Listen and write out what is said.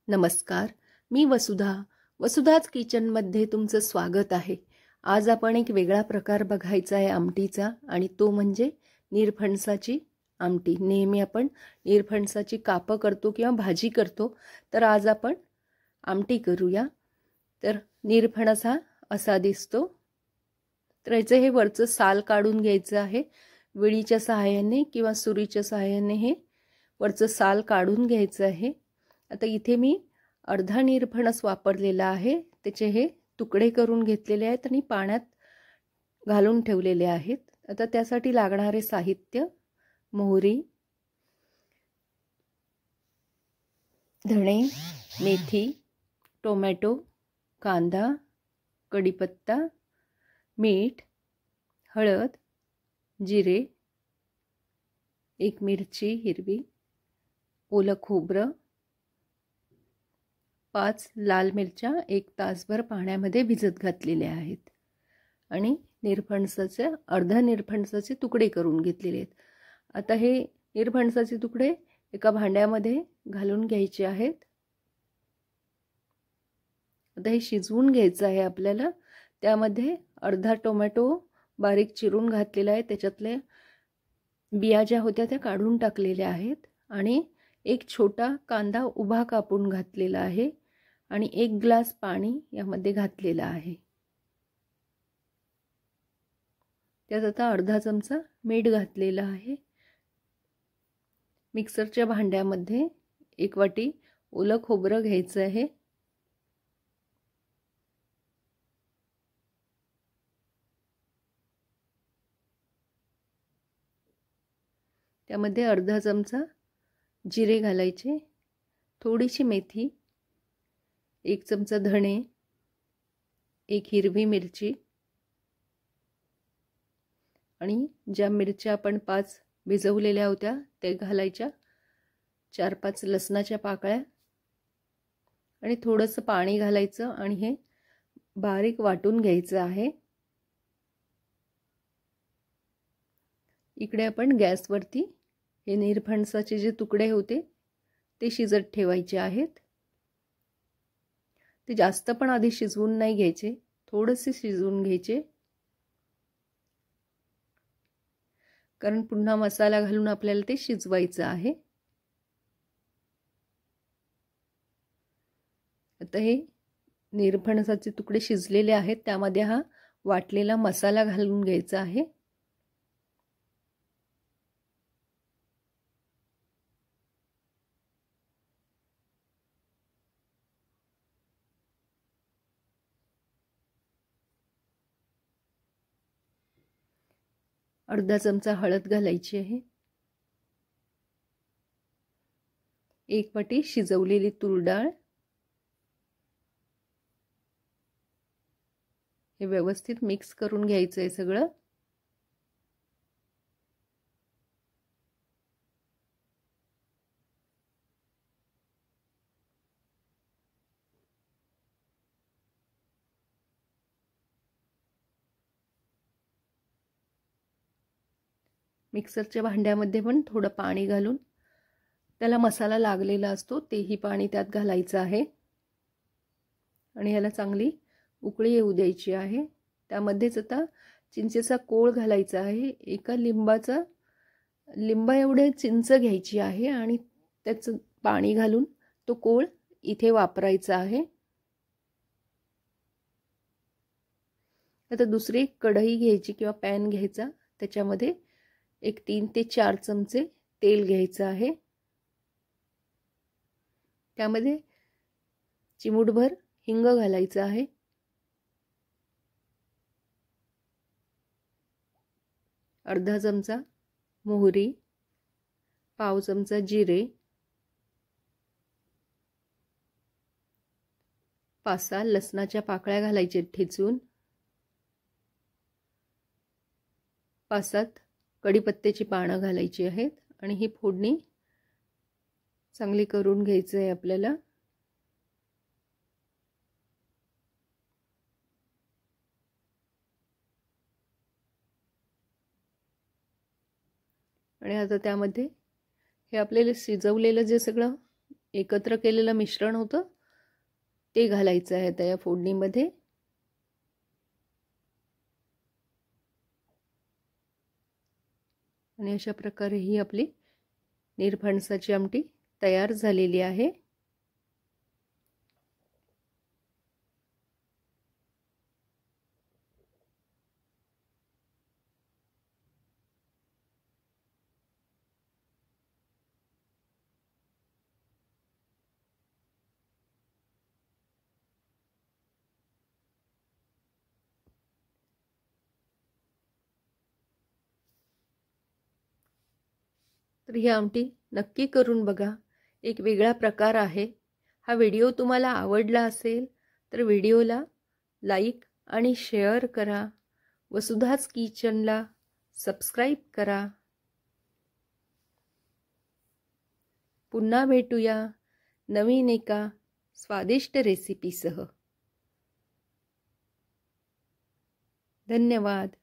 नमस्कार, मी वसुधाच किचनमध्ये तुमचं स्वागत आहे। आज आपण एक वेगळा प्रकार बघायचा आहे आमटीचा आणि तो म्हणजे निरफणसाची आमटी। नेहमी आपण निरफणसाची कापं करतो किंवा भाजी करतो, तर आज आपण आमटी करूया। तर निरफणस हा असा दिसतो। तर याचे हे वरचं साल काढून घ्यायचं आहे। विळीच्या सहाय्याने किंवा सुरीच्या सहाय्याने हे वरचं साल काढून घ्यायचं आहे। आता इथे मी अर्धा निरफणस वापरलेला आहे। त्याचे हे तुकडे करून घेतलेले आहेत आणि पाण्यात घालून ठेवलेले आहेत। आता त्यासाठी लागणारे साहित्य: मोहरी, धणे, मेथी, टोमॅटो, कांदा, कढीपत्ता, मीठ, हळद, जिरे, एक मिरची हिरवी, ओलं खोबरं, 5 लाल मिरच्या 1 तासभर पाण्यामध्ये भिजत घातलेल्या आहेत आणि निरफणसाचे अर्धा निरफणसाचे तुकडे करून घेतलेले आहेत। आता हे निरफणसाचे तुकडे एका भांड्यामध्ये घालून घ्यायचे आहेत। आता हे शिजवून घ्यायचं आहे आपल्याला। त्यामध्ये अर्धा टोमॅटो बारीक चिरून घातलेला आहे, त्याच्यातले बिया ज्या होत्या त्या काढून टाकलेल्या आहेत आणि एक छोटा कांदा उभा कापून घातलेला आहे आणि 1 ग्लास पाणी यामध्ये घातलेलं आहे। त्यात आता अर्धा चमचा मीठ घातलेला आहे। मिक्सरच्या भांड्यामध्ये 1 वाटी ओलं खोबरं घ्यायचं आहे। त्यामध्ये अर्धा चमचा जिरे घालायचे, थोडीशी मेथी, 1 चमचा धणे, 1 हिरवी मिरची आणि ज्या मिरच्या आपण 5 भिजवलेल्या होत्या ते घालायच्या, 4-5 लसणाच्या पाकळ्या आणि थोडंसं पाणी घालायचं आणि हे बारीक वाटून घ्यायचं आहे। इकडे आपण गॅसवरती हे निरफणसाचे जे तुकडे होते ते शिजत ठेवायचे आहेत। ते जास्त पण आधी शिजवून नाही घ्यायचे, थोडेसे शिजवून घ्यायचे, कारण पुन्हा मसाला घालून आपल्याला ते शिजवायचं आहे। आता हे निरफणसाचे तुकडे शिजलेले आहेत, त्यामध्ये हा वाटलेला मसाला घालून घ्यायचा आहे। अर्धा चमचा हळद घालायची आहे, 1 वाटी शिजवलेली तूर डाळ, हे व्यवस्थित मिक्स करून घ्यायचं आहे सगळं। मिक्सरच्या भांड्यामध्ये पण थोडं पाणी घालून त्याला मसाला लागलेला असतो तेही पाणी त्यात घालायचं आहे आणि याला चांगली उकळी येऊ द्यायची आहे। त्यामध्येच आता चिंचेचा कोळ घालायचा आहे। एका लिंबा एवढे चिंच घ्यायची आहे आणि त्याचं पाणी घालून तो कोळ इथे वापरायचा आहे। आता दुसरी कढई घ्यायची किंवा पॅन घ्यायचा, त्याच्यामध्ये एक 3 ते 4 चमचे तेल घ्यायचं आहे। त्यामध्ये चिमूटभर हिंग घालायचं आहे, अर्धा चमचा मोहरी, पाव चमचा जिरे, 5-6 लसणाच्या पाकळ्या घालायच्या ठेचून, 5-7 कढीपत्त्याची पानं घालायची आहेत आणि ही फोडणी चांगली करून घ्यायचं आहे आपल्याला। आणि आता त्यामध्ये हे आपल्याला शिजवलेलं जे सगळं एकत्र केलेलं मिश्रण होतं ते घालायचं आहे आता या फोडणीमध्ये. आणि अशा प्रकारे ही आपली निरफणसाची आमटी तयार झालेली आहे. तर ही आमटी नक्की करून बघा. एक वेगळा प्रकार आहे. हा व्हिडिओ तुम्हाला आवडला असेल तर व्हिडिओला लाईक आणि शेअर करा. वसुधाच किचनला सबस्क्राईब करा. पुन्हा भेटूया नवीन एका स्वादिष्ट रेसिपीसह. धन्यवाद.